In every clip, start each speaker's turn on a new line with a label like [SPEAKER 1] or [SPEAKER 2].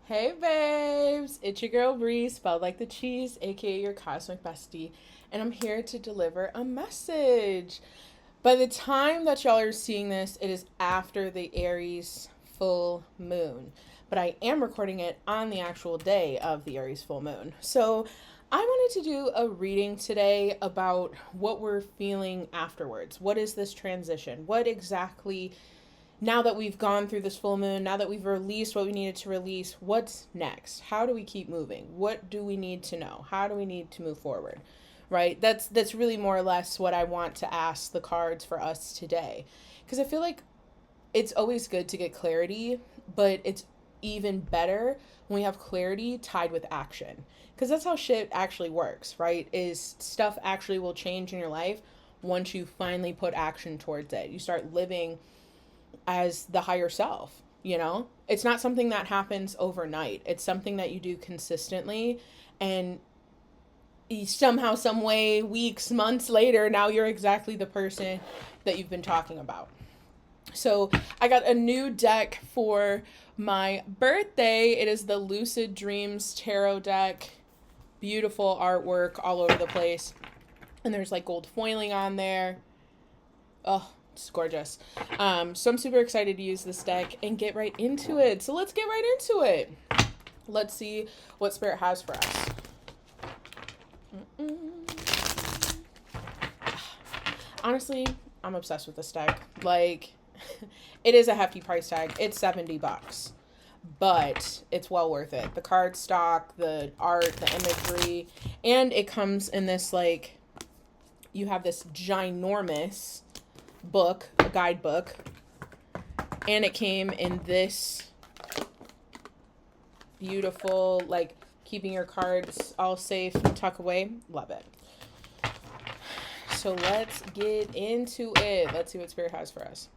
[SPEAKER 1] Hey babes, it's your girl Bree, spelled like the cheese, aka your cosmic bestie, and I'm here to deliver a message. By the time that y'all are seeing this, it is after the Aries full moon, but I am recording it on the actual day of the Aries full moon. So I wanted to do a reading today about what we're feeling afterwards. What is this transition? What exactly, now that we've gone through this full moon, now that we've released what we needed to release, what's next? How do we keep moving? What do we need to know? How do we need to move forward? Right? That's really more or less what I want to ask the cards for us today. Because I feel like it's always good to get clarity, but it's even better when we have clarity tied with action. Because that's how shit actually works, right? Is stuff actually will change in your life once you finally put action towards it. You start living as the higher self, you know? It's not something that happens overnight. It's something that you do consistently, and somehow, some way, weeks, months later, now you're exactly the person that you've been talking about. So I got a new deck for my birthday. It is the Lucid Dreams Tarot deck. Beautiful artwork all over the place. And there's like gold foiling on there. Oh, it's gorgeous. So I'm super excited to use this deck and get right into it. So let's get right into it. Let's see what Spirit has for us. Honestly, I'm obsessed with this deck. Like, it is a hefty price tag. It's $70, but it's well worth it. The card stock, the art, the imagery, and it comes in this, like, you have this ginormous book, a guidebook, and it came in this beautiful, like, keeping your cards all safe and tuck away. Love it. So let's get into it. Let's see what Spirit has for us.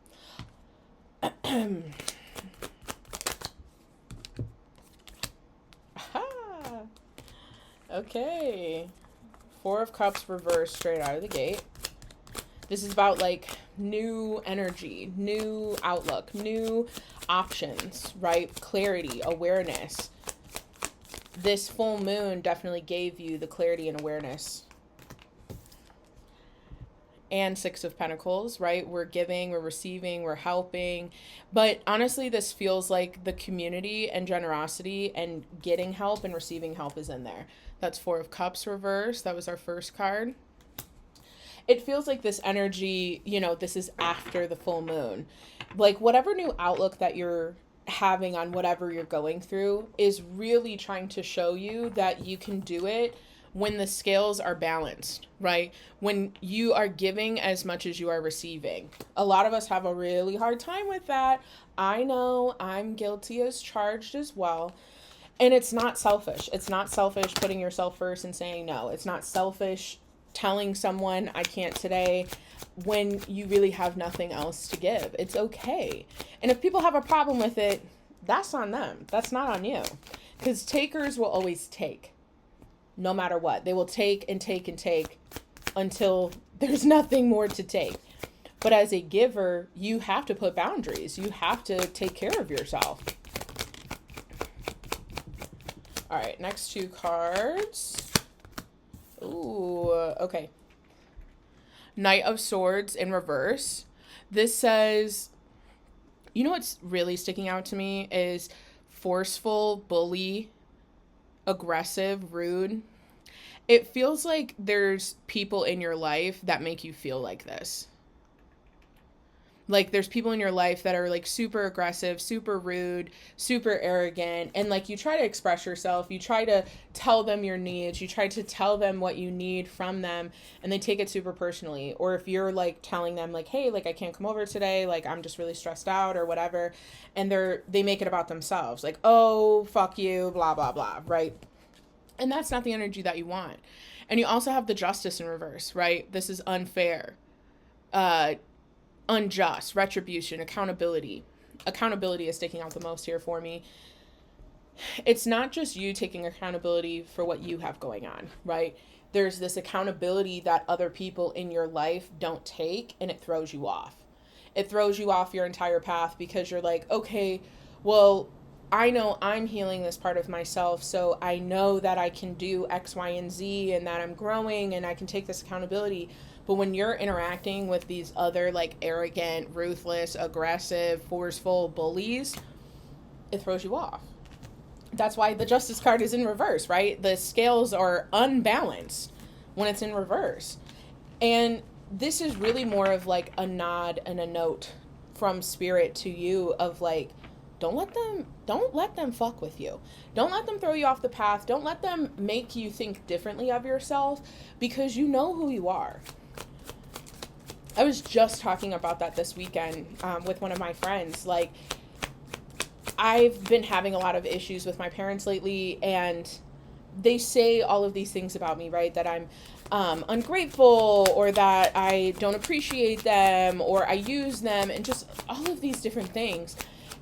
[SPEAKER 1] Aha! Okay. Four of Cups reversed straight out of the gate. This is about like new energy, new outlook, new options, right? Clarity, awareness. This full moon definitely gave you the clarity and awareness. And Six of Pentacles, right? We're giving, we're receiving, we're helping. But honestly, this feels like the community and generosity and getting help and receiving help is in there. That's Four of Cups reversed. That was our first card. It feels like this energy, you know, this is after the full moon. Like whatever new outlook that you're having on whatever you're going through is really trying to show you that you can do it when the scales are balanced, right? When you are giving as much as you are receiving. A lot of us have a really hard time with that. I know, I'm guilty as charged as well. And it's not selfish. It's not selfish putting yourself first and saying no. It's not selfish telling someone I can't today when you really have nothing else to give. It's okay. And if people have a problem with it, that's on them. That's not on you. Because takers will always take. No matter what. They will take and take and take until there's nothing more to take. But as a giver, you have to put boundaries. You have to take care of yourself. All right, next two cards. Ooh, okay. Knight of Swords in reverse. This says, you know what's really sticking out to me is forceful, bully, aggressive, rude. It feels like there's people in your life that make you feel like this. Like there's people in your life that are like super aggressive, super rude, super arrogant, and like you try to express yourself, you try to tell them your needs, you try to tell them what you need from them, and they take it super personally. Or if you're like telling them like, hey, like I can't come over today, like I'm just really stressed out or whatever, and they make it about themselves, like, oh, fuck you, blah blah blah, right? And that's not the energy that you want. And you also have the Justice in reverse, right? This is unfair, unjust, retribution, accountability. Accountability is sticking out the most here for me. It's not just you taking accountability for what you have going on, right? There's this accountability that other people in your life don't take, and it throws you off. It throws you off your entire path because you're like, okay, well, I know I'm healing this part of myself, so I know that I can do X, Y, and Z, and that I'm growing and I can take this accountability. But when you're interacting with these other like arrogant, ruthless, aggressive, forceful bullies, it throws you off. That's why the Justice card is in reverse, right? The scales are unbalanced when it's in reverse. And this is really more of like a nod and a note from spirit to you of like, don't let them fuck with you. Don't let them throw you off the path. Don't let them make you think differently of yourself, because you know who you are. I was just talking about that this weekend with one of my friends. Like, I've been having a lot of issues with my parents lately, and they say all of these things about me, right? That I'm ungrateful, or that I don't appreciate them, or I use them, and just all of these different things.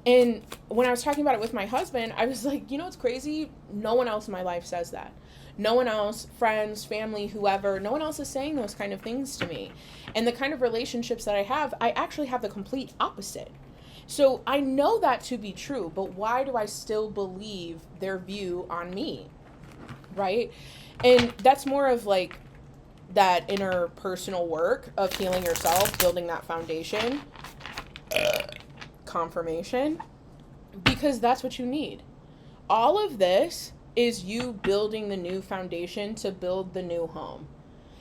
[SPEAKER 1] And when I was talking about it with my husband, I was like, you know what's crazy? No one else in my life says that. No one else, friends, family, whoever, no one else is saying those kind of things to me. And the kind of relationships that I have, I actually have the complete opposite. So I know that to be true, but why do I still believe their view on me? Right? And that's more of like that interpersonal work of healing yourself, building that foundation, confirmation, because that's what you need. All of this is you building the new foundation to build the new home.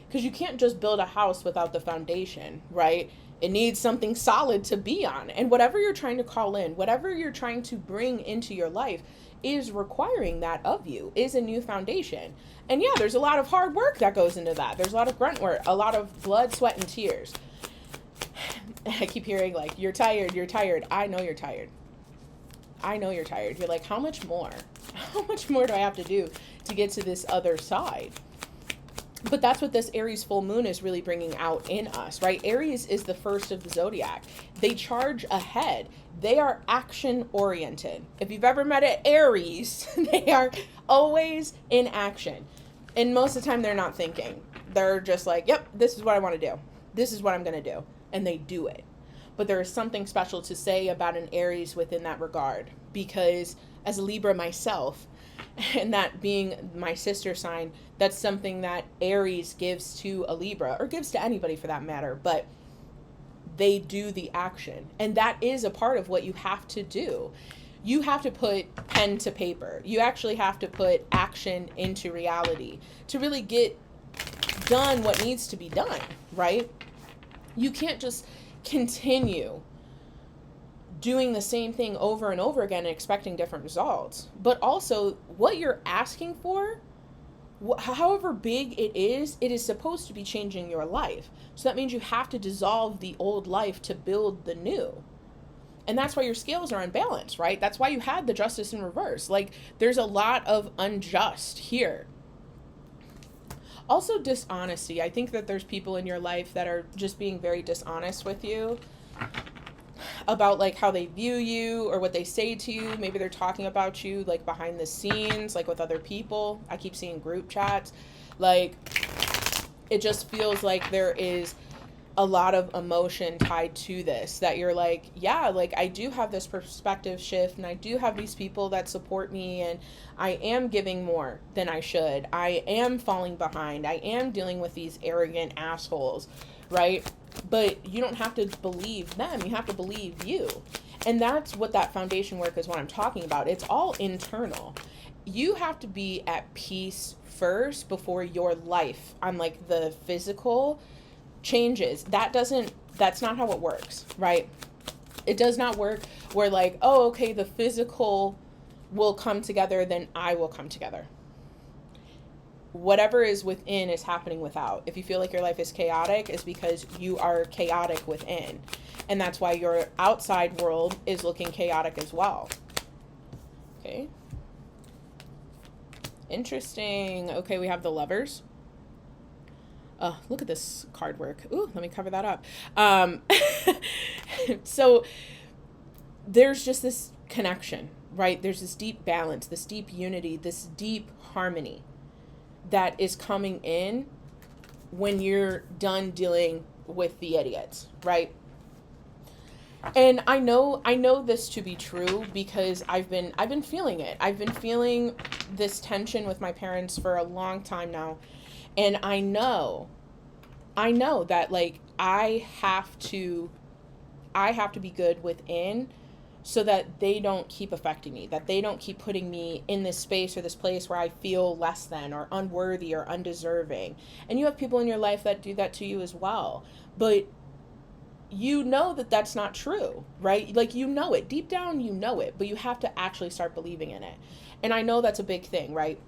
[SPEAKER 1] Because you can't just build a house without the foundation, right? It needs something solid to be on. And whatever you're trying to call in, whatever you're trying to bring into your life is requiring that of you, is a new foundation. And yeah, there's a lot of hard work that goes into that. There's a lot of grunt work, a lot of blood, sweat, and tears. I keep hearing like, you're tired. I know you're tired. You're like, how much more? How much more do I have to do to get to this other side? But that's what this Aries full moon is really bringing out in us, right? Aries is the first of the zodiac. They charge ahead. They are action oriented. If you've ever met an Aries, they are always in action. And most of the time they're not thinking. They're just like, yep, this is what I want to do. This is what I'm going to do. And they do it. But there is something special to say about an Aries within that regard, because as a Libra myself, and that being my sister sign, that's something that Aries gives to a Libra, or gives to anybody for that matter, but they do the action. And that is a part of what you have to do. You have to put pen to paper. You actually have to put action into reality to really get done what needs to be done, right? You can't just continue doing the same thing over and over again and expecting different results. But also, what you're asking for, however big it is supposed to be changing your life. So that means you have to dissolve the old life to build the new. And that's why your scales are unbalanced, right? That's why you had the justice in reverse. Like, there's a lot of unjust here. Also, dishonesty. I think that there's people in your life that are just being very dishonest with you about like how they view you or what they say to you. Maybe they're talking about you like behind the scenes, like with other people. I keep seeing group chats. Like, it just feels like there is a lot of emotion tied to this, that you're like, yeah, like I do have this perspective shift, and I do have these people that support me, and I am giving more than I should. I am falling behind. I am dealing with these arrogant assholes, right? But you don't have to believe them. You have to believe you. And that's what that foundation work is, what I'm talking about. It's all internal. You have to be at peace first before your life on like the physical changes. That's not how it works, right? It does not work where like, oh, okay, the physical will come together, then I will come together. Whatever is within is happening without. If you feel like your life is chaotic, it's because you are chaotic within. And that's why your outside world is looking chaotic as well. Okay. Interesting. Okay, we have the Lovers. Oh, look at this card work. Ooh, let me cover that up. So there's just this connection, right? There's this deep balance, this deep unity, this deep harmony that is coming in when you're done dealing with the idiots, right? And I know this to be true because I've been feeling it. I've been feeling this tension with my parents for a long time now. And I know that like I have to be good within so that they don't keep affecting me, that they don't keep putting me in this space or this place where I feel less than or unworthy or undeserving. And you have people in your life that do that to you as well. But you know that that's not true, right? Like, you know it. Deep down, you know it, but you have to actually start believing in it. And I know that's a big thing, right?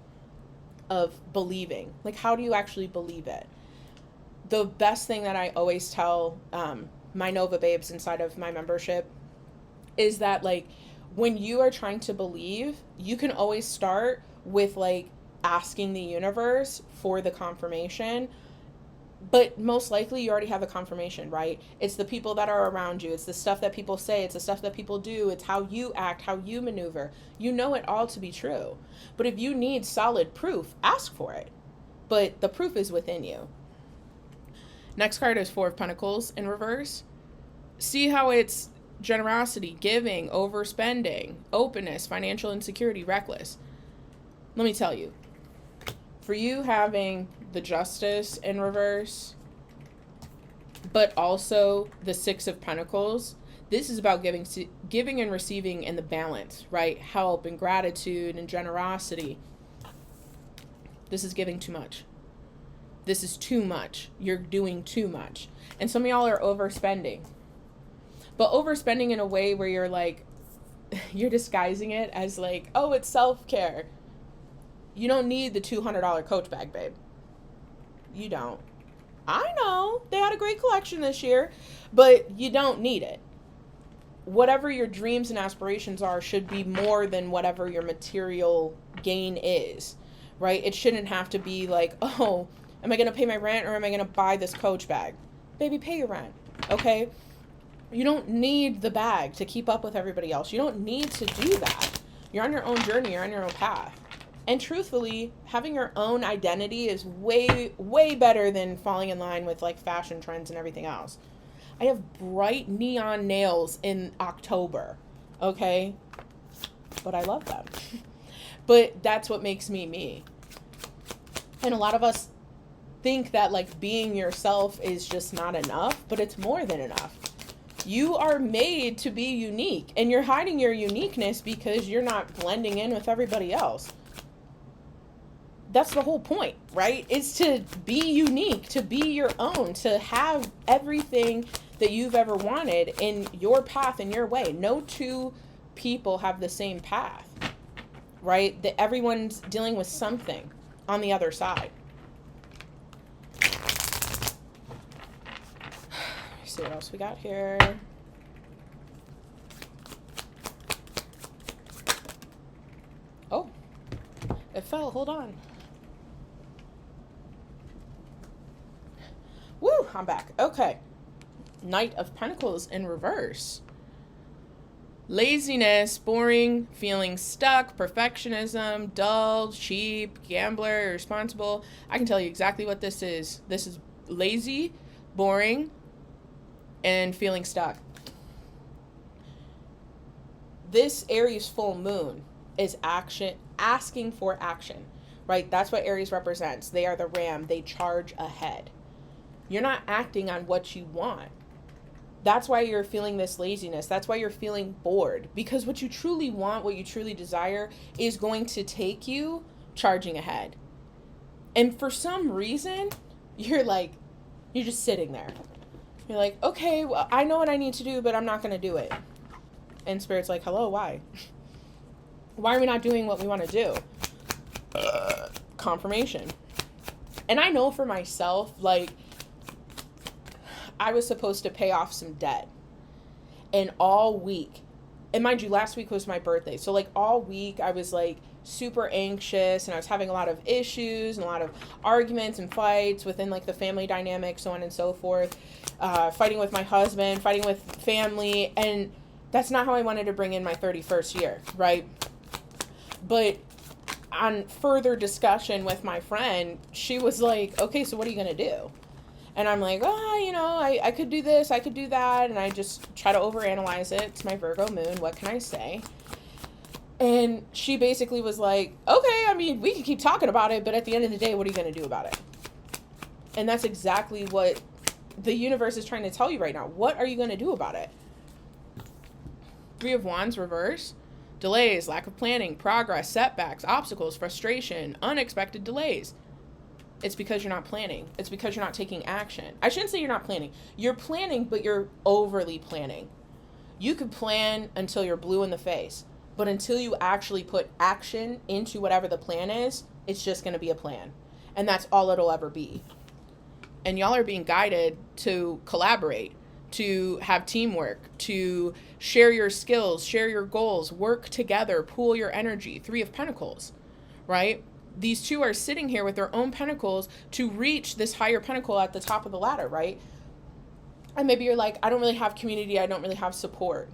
[SPEAKER 1] Of believing. Like, how do you actually believe it? The best thing that I always tell my Nova babes inside of my membership is that, like, when you are trying to believe, you can always start with, like, asking the universe for the confirmation. But most likely you already have a confirmation, right? It's the people that are around you. It's the stuff that people say. It's the stuff that people do. It's how you act, how you maneuver. You know it all to be true. But if you need solid proof, ask for it. But the proof is within you. Next card is Four of Pentacles in reverse. See how it's generosity, giving, overspending, openness, financial insecurity, reckless. Let me tell you, for you having the Justice in reverse, but also the Six of Pentacles, this is about giving and receiving in the balance, right? Help and gratitude and generosity. This is giving too much. This is too much. You're doing too much. And some of y'all are overspending. But overspending in a way where you're like, you're disguising it as like, oh, it's self-care. You don't need the $200 Coach bag, babe. You don't. I know. They had a great collection this year, but you don't need it. Whatever your dreams and aspirations are should be more than whatever your material gain is, right? It shouldn't have to be like, oh, am I going to pay my rent or am I going to buy this Coach bag? Baby, pay your rent, okay? You don't need the bag to keep up with everybody else. You don't need to do that. You're on your own journey. You're on your own path. And truthfully, having your own identity is way, way better than falling in line with like fashion trends and everything else. I have bright neon nails in October, okay? But I love them. But that's what makes me me. And a lot of us think that like being yourself is just not enough, but it's more than enough. You are made to be unique, and you're hiding your uniqueness because you're not blending in with everybody else. That's the whole point, right? Is to be unique, to be your own, to have everything that you've ever wanted in your path, in your way. No two people have the same path, right? That everyone's dealing with something on the other side. Let's see what else we got here. Oh, it fell. Hold on. Woo, I'm back. Okay. Knight of Pentacles in reverse. Laziness, boring, feeling stuck, perfectionism, dull, cheap, gambler, irresponsible. I can tell you exactly what this is. This is lazy, boring, and feeling stuck. This Aries full moon is action, asking for action, right? That's what Aries represents. They are the ram. They charge ahead. You're not acting on what you want. That's why you're feeling this laziness. That's why you're feeling bored. Because what you truly want, what you truly desire, is going to take you charging ahead. And for some reason, you're just sitting there. You're like, okay, well, I know what I need to do, but I'm not going to do it. And Spirit's like, hello, why? Why are we not doing what we want to do? Confirmation. And I know for myself, like, I was supposed to pay off some debt. And all week, and mind you, last week was my birthday. So like all week I was like super anxious, and I was having a lot of issues and a lot of arguments and fights within like the family dynamic, so on and so forth. Fighting with my husband, fighting with family. And that's not how I wanted to bring in my 31st year, right? But on further discussion with my friend, she was like, okay, so what are you going to do? And I'm like, oh, you know, I could do this, I could do that. And I just try to overanalyze it. It's my Virgo moon. What can I say? And she basically was like, okay, I mean, we can keep talking about it, but at the end of the day, what are you going to do about it? And that's exactly what the universe is trying to tell you right now. What are you going to do about it? Three of Wands reverse. Delays, lack of planning, progress, setbacks, obstacles, frustration, unexpected delays. It's because you're not planning. It's because you're not taking action. I shouldn't say you're not planning. You're planning, but you're overly planning. You could plan until you're blue in the face, but until you actually put action into whatever the plan is, it's just going to be a plan. And that's all it'll ever be. And y'all are being guided to collaborate, to have teamwork, to share your skills, share your goals, work together, pool your energy. Three of Pentacles, right? These two are sitting here with their own pentacles to reach this higher pentacle at the top of the ladder, right? And maybe you're like, I don't really have community. I don't really have support.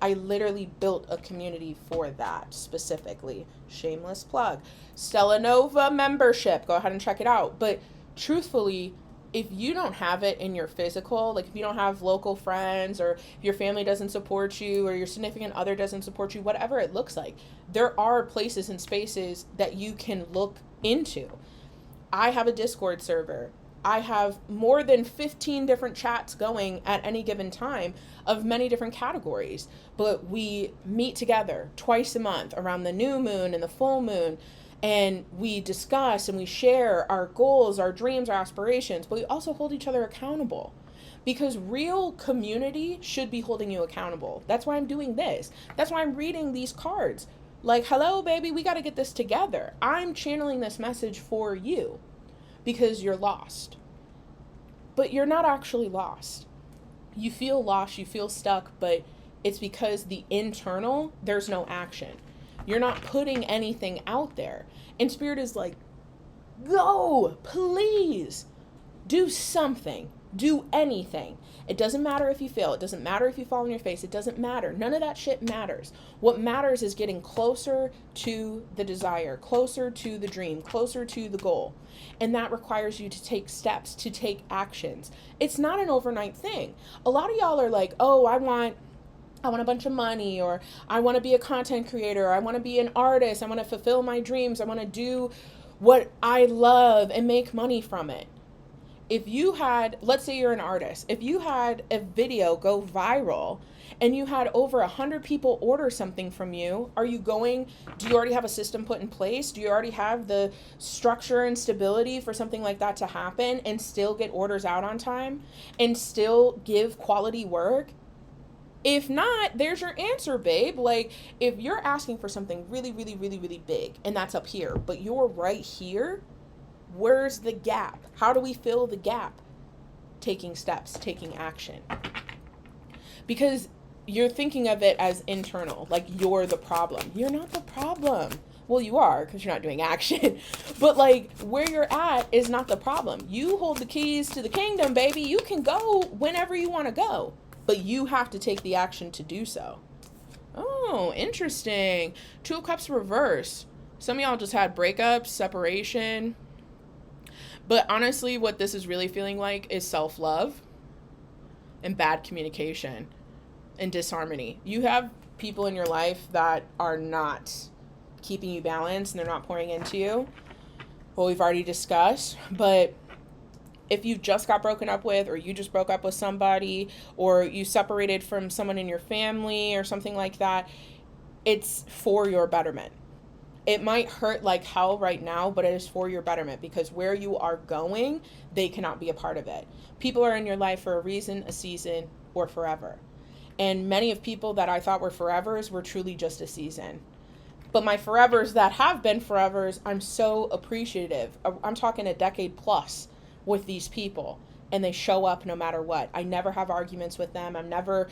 [SPEAKER 1] I literally built a community for that specifically. Shameless plug. Stella Nova membership. Go ahead and check it out. But truthfully, if you don't have it in your physical, like if you don't have local friends, or if your family doesn't support you, or your significant other doesn't support you, whatever it looks like, there are places and spaces that you can look into. I have a Discord server. I have more than 15 different chats going at any given time of many different categories, but we meet together twice a month around the new moon and the full moon. And we discuss and we share our goals, our dreams, our aspirations, but we also hold each other accountable, because real community should be holding you accountable. That's why I'm doing this. That's why I'm reading these cards. Like, hello, baby, we got to get this together. I'm channeling this message for you because you're lost. But you're not actually lost. You feel lost, you feel stuck, but it's because the internal, there's no action. You're not putting anything out there. And Spirit is like, go, please, do something, do anything. It doesn't matter if you fail. It doesn't matter if you fall on your face. It doesn't matter. None of that shit matters. What matters is getting closer to the desire, closer to the dream, closer to the goal. And that requires you to take steps, to take actions. It's not an overnight thing. A lot of y'all are like, oh, I want a bunch of money, or I want to be a content creator, or I want to be an artist, I want to fulfill my dreams, I want to do what I love and make money from it. If you had, let's say you're an artist, if you had a video go viral and you had over 100 people order something from you, do you already have a system put in place? Do you already have the structure and stability for something like that to happen and still get orders out on time and still give quality work? If not, there's your answer, babe. Like, if you're asking for something really, really, really, really big, and that's up here, but you're right here, where's the gap? How do we fill the gap? Taking steps, taking action. Because you're thinking of it as internal, like you're the problem. You're not the problem. Well, you are, because you're not doing action. But like, where you're at is not the problem. You hold the keys to the kingdom, baby. You can go whenever you want to go, but you have to take the action to do so. Oh, interesting. Two of Cups reverse. Some of y'all just had breakups, separation. But honestly, what this is really feeling like is self-love and bad communication and disharmony. You have people in your life that are not keeping you balanced and they're not pouring into you. Well, we've already discussed, but if you just got broken up with, or you just broke up with somebody, or you separated from someone in your family or something like that, it's for your betterment. It might hurt like hell right now, but it is for your betterment, because where you are going, they cannot be a part of it. People are in your life for a reason, a season, or forever. And many of people that I thought were forevers were truly just a season. But my forevers that have been forevers, I'm so appreciative. I'm talking a decade plus with these people, and they show up no matter what. I never have arguments with them. I'm never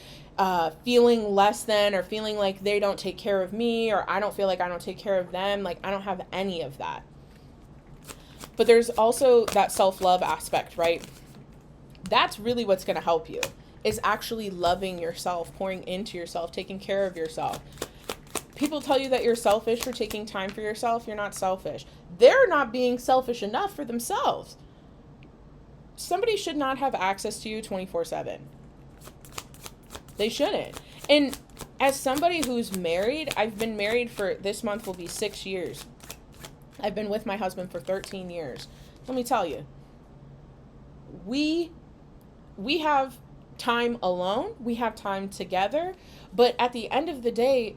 [SPEAKER 1] feeling less than, or feeling like they don't take care of me, or I don't feel like I don't take care of them. Like, I don't have any of that. But there's also that self-love aspect, right? That's really what's going to help you, is actually loving yourself, pouring into yourself, taking care of yourself. People tell you that you're selfish for taking time for yourself. You're not selfish. They're not being selfish enough for themselves. somebody should not have access to you 24/7. They shouldn't. And as somebody who's married, I've been married for, this month will be 6 years. I've been with my husband for 13 years. Let me tell you, we have time alone, we have time together, but at the end of the day,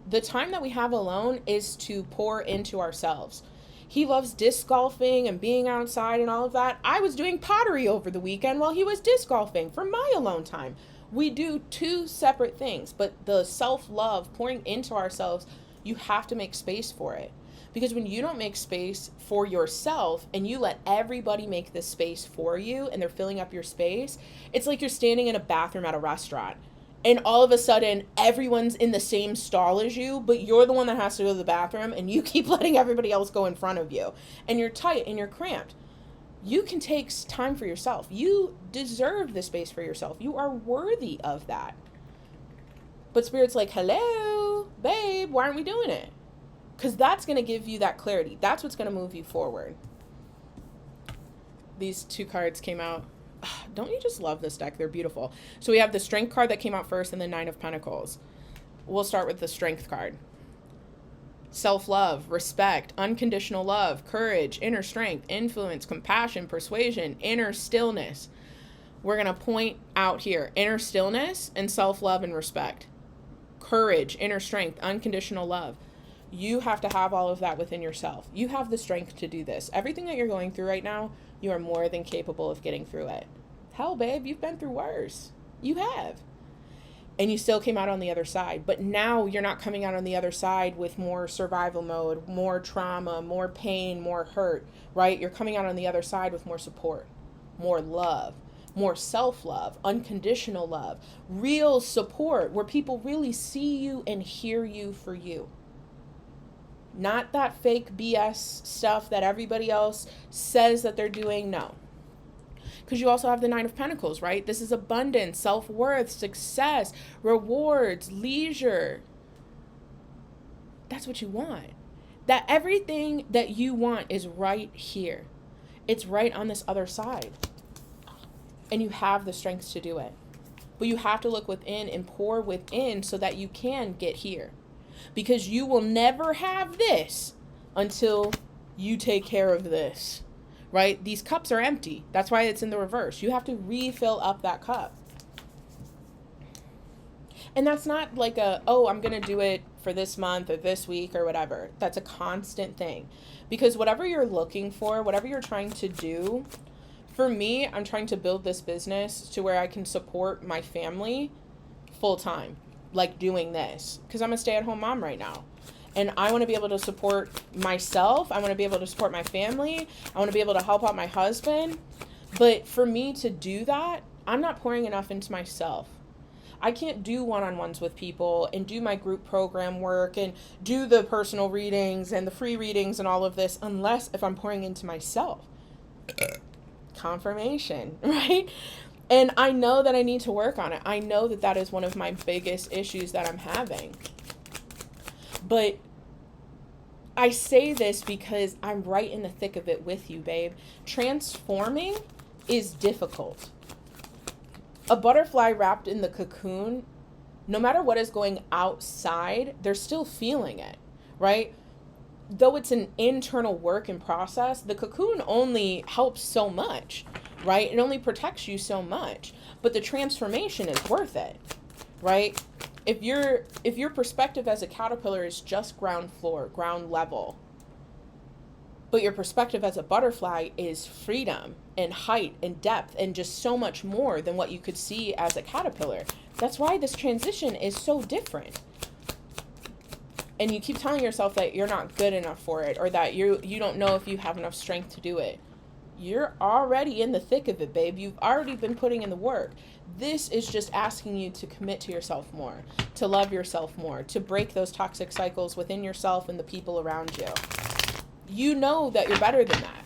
[SPEAKER 1] the time that we have alone is to pour into ourselves. He loves disc golfing and being outside and all of that. I was doing pottery over the weekend while he was disc golfing for my alone time. We do two separate things, but the self-love, pouring into ourselves, you have to make space for it. Because when you don't make space for yourself and you let everybody make this space for you and they're filling up your space, it's like you're standing in a bathroom at a restaurant and all of a sudden everyone's in the same stall as you, but you're the one that has to go to the bathroom and you keep letting everybody else go in front of you. And you're tight and you're cramped. You can take time for yourself. You deserve the space for yourself. You are worthy of that. But Spirit's like, hello, babe, why aren't we doing it? Because that's going to give you that clarity. That's what's going to move you forward. These two cards came out. Don't you just love this deck? They're beautiful. So we have the Strength card that came out first and the Nine of Pentacles. We'll start with the Strength card. Self-love, respect, unconditional love, courage, inner strength, influence, compassion, persuasion, inner stillness. We're going to point out here inner stillness and self-love and respect. Courage, inner strength, unconditional love. You have to have all of that within yourself. You have the strength to do this. Everything that you're going through right now, you are more than capable of getting through it. Hell, babe, you've been through worse. You have. And you still came out on the other side. But now you're not coming out on the other side with more survival mode, more trauma, more pain, more hurt, right? You're coming out on the other side with more support, more love, more self-love, unconditional love, real support where people really see you and hear you for you. Not that fake BS stuff that everybody else says that they're doing. No. Because you also have the Nine of Pentacles, right? This is abundance, self-worth, success, rewards, leisure. That's what you want. That everything that you want is right here. It's right on this other side. And you have the strength to do it. But you have to look within and pour within so that you can get here. Because you will never have this until you take care of this, right? These cups are empty. That's why it's in the reverse. You have to refill up that cup. And that's not like I'm going to do it for this month or this week or whatever. That's a constant thing. Because whatever you're looking for, whatever you're trying to do, for me, I'm trying to build this business to where I can support my family full time. Like doing this, because I'm a stay-at-home mom right now and I want to be able to support myself. I want to be able to support my family. I want to be able to help out my husband. But for me to do that, I'm not pouring enough into myself. I can't do one-on-ones with people and do my group program work and do the personal readings and the free readings and all of this unless if I'm pouring into myself. Confirmation, right? And I know that I need to work on it. I know that that is one of my biggest issues that I'm having. But I say this because I'm right in the thick of it with you, babe. Transforming is difficult. A butterfly wrapped in the cocoon, no matter what is going outside, they're still feeling it, right? Though it's an internal work and process, the cocoon only helps so much. Right? It only protects you so much, but the transformation is worth it, right? If your perspective as a caterpillar is just ground floor, ground level, but your perspective as a butterfly is freedom and height and depth and just so much more than what you could see as a caterpillar. That's why this transition is so different. And you keep telling yourself that you're not good enough for it or that you don't know if you have enough strength to do it. You're already in the thick of it, babe. You've already been putting in the work. This is just asking you to commit to yourself more, to love yourself more, to break those toxic cycles within yourself and the people around you. You know that you're better than that.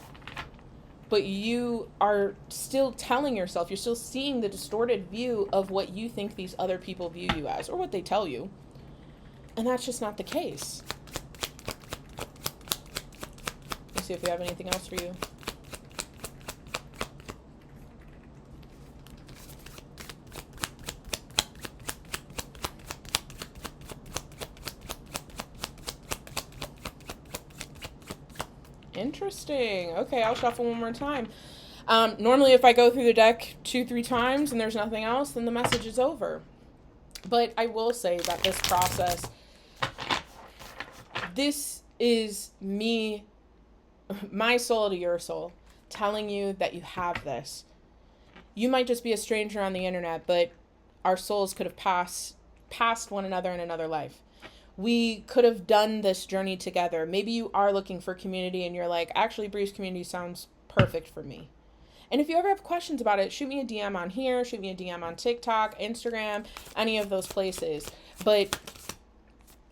[SPEAKER 1] But you are still telling yourself, you're still seeing the distorted view of what you think these other people view you as, or what they tell you. And that's just not the case. Let's see if we have anything else for you. Interesting. Okay, I'll shuffle one more time. Normally, if I go through the deck 2, 3 times and there's nothing else, then the message is over. But I will say that this process, this is me, my soul to your soul, telling you that you have this. You might just be a stranger on the internet, but our souls could have passed one another in another life. We could have done this journey together. Maybe you are looking for community and you're like, actually, Bree's community sounds perfect for me. And if you ever have questions about it, shoot me a DM on here, shoot me a DM on TikTok, Instagram, any of those places. But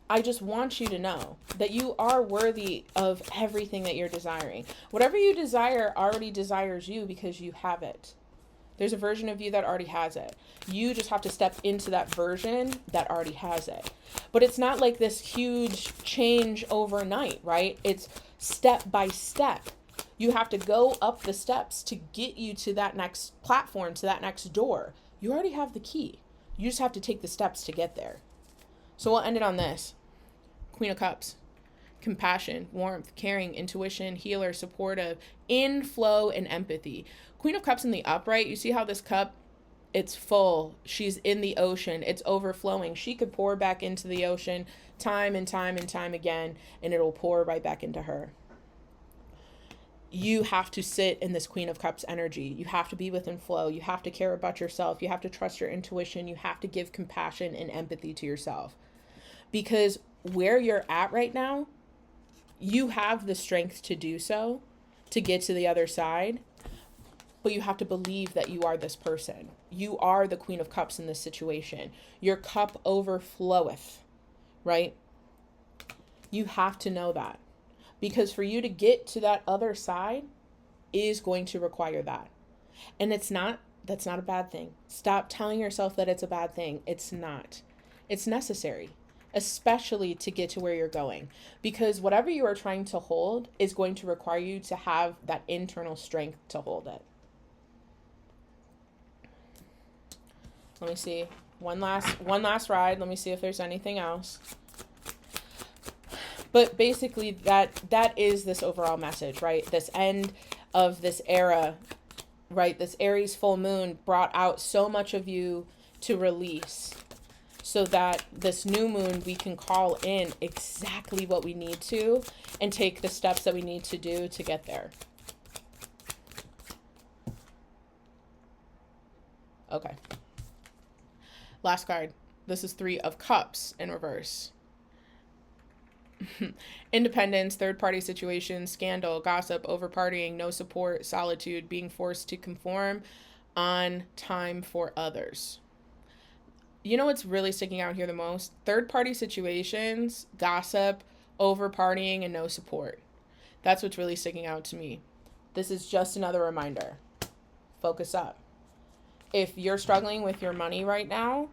[SPEAKER 1] I just want you to know that you are worthy of everything that you're desiring. Whatever you desire already desires you because you have it. There's a version of you that already has it. You just have to step into that version that already has it. But it's not like this huge change overnight, right? It's step by step. You have to go up the steps to get you to that next platform, to that next door. You already have the key. You just have to take the steps to get there. So we'll end it on this. Queen of Cups. Compassion, warmth, caring, intuition, healer, supportive, inflow, and empathy. Queen of Cups in the upright, you see how this cup, it's full. She's in the ocean. It's overflowing. She could pour back into the ocean time and time and time again, and it'll pour right back into her. You have to sit in this Queen of Cups energy. You have to be within flow. You have to care about yourself. You have to trust your intuition. You have to give compassion and empathy to yourself. Because where you're at right now, you have the strength to do so, to get to the other side, but you have to believe that you are this person. You are the Queen of Cups in this situation. Your cup overfloweth, right? You have to know that, because for you to get to that other side is going to require that. And that's not a bad thing. Stop telling yourself that it's a bad thing. It's not. It's necessary, especially to get to where you're going, because whatever you are trying to hold is going to require you to have that internal strength to hold it. Let me see. One last ride. Let me see if there's anything else. But basically that is this overall message, right? This end of this era, right? This Aries full moon brought out so much of you to release, so that this new moon, we can call in exactly what we need to and take the steps that we need to do to get there. Okay. Last card. This is 3 of Cups in reverse. Independence, third-party situations, scandal, gossip, over-partying, no support, solitude, being forced to conform on time for others. You know what's really sticking out here the most? Third-party situations, gossip, over-partying, and no support. That's what's really sticking out to me. This is just another reminder. Focus up. If you're struggling with your money right now,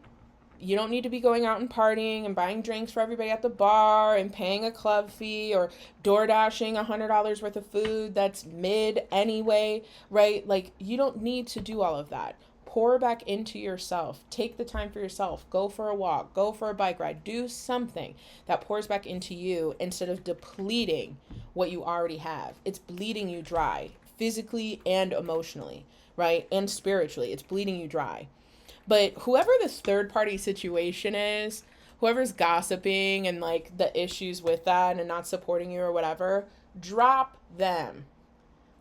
[SPEAKER 1] you don't need to be going out and partying and buying drinks for everybody at the bar and paying a club fee or door dashing $100 worth of food that's mid anyway, right? Like, you don't need to do all of that. Pour back into yourself. Take the time for yourself. Go for a walk. Go for a bike ride. Do something that pours back into you instead of depleting what you already have. It's bleeding you dry, physically and emotionally, right? And spiritually. It's bleeding you dry. But whoever this third party situation is, whoever's gossiping and like the issues with that and not supporting you or whatever, drop them.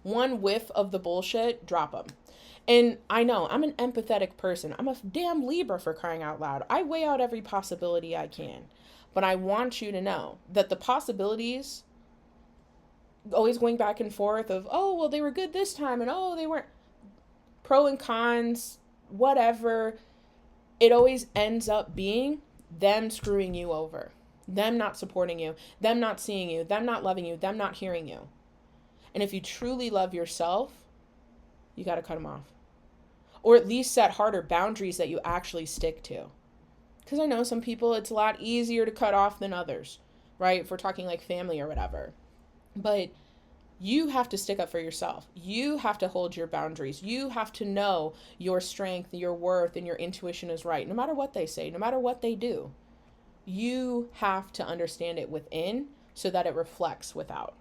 [SPEAKER 1] One whiff of the bullshit, drop them. And I know I'm an empathetic person. I'm a damn Libra, for crying out loud. I weigh out every possibility I can. But I want you to know that the possibilities, always going back and forth of, oh, well, they were good this time and oh, they weren't. Pro and cons, whatever, it always ends up being them screwing you over, them not supporting you, them not seeing you, them not loving you, them not hearing you. And if you truly love yourself, you got to cut them off. Or at least set harder boundaries that you actually stick to. Because I know some people, it's a lot easier to cut off than others, right? If we're talking like family or whatever. But you have to stick up for yourself. You have to hold your boundaries. You have to know your strength, your worth, and your intuition is right. No matter what they say, no matter what they do, you have to understand it within so that it reflects without.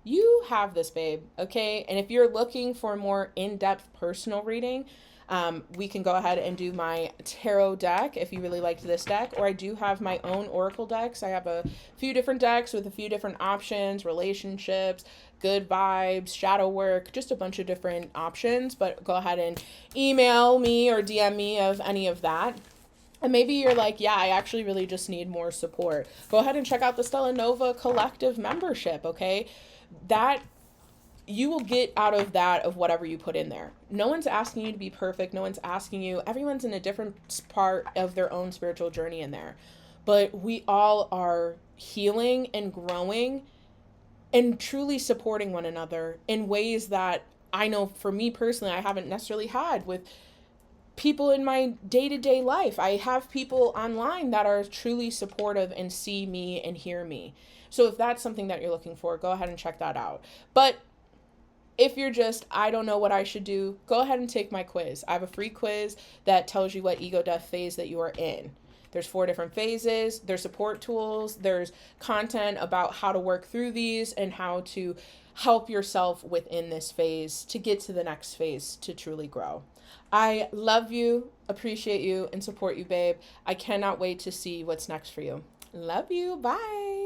[SPEAKER 1] you have this, babe, okay? And if you're looking for more in-depth personal reading, we can go ahead and do my tarot deck if you really liked this deck, or I do have my own oracle decks. I have a few different decks with a few different options, relationships, good vibes, shadow work, just a bunch of different options. But go ahead and email me or DM me of any of that. And maybe you're like, yeah, I actually really just need more support. Go ahead and check out the Stella Nova Collective membership, okay? That you will get out of that of whatever you put in there. No one's asking you to be perfect. No one's asking you. Everyone's in a different part of their own spiritual journey in there. But we all are healing and growing and truly supporting one another in ways that I know for me personally, I haven't necessarily had with people in my day-to-day life. I have people online that are truly supportive and see me and hear me. So if that's something that you're looking for, go ahead and check that out. But if you're just, I don't know what I should do, go ahead and take my quiz. I have a free quiz that tells you what ego death phase that you are in. There's 4 different phases, there's support tools, there's content about how to work through these and how to help yourself within this phase to get to the next phase to truly grow. I love you, appreciate you, and support you, babe. I cannot wait to see what's next for you. Love you. Bye.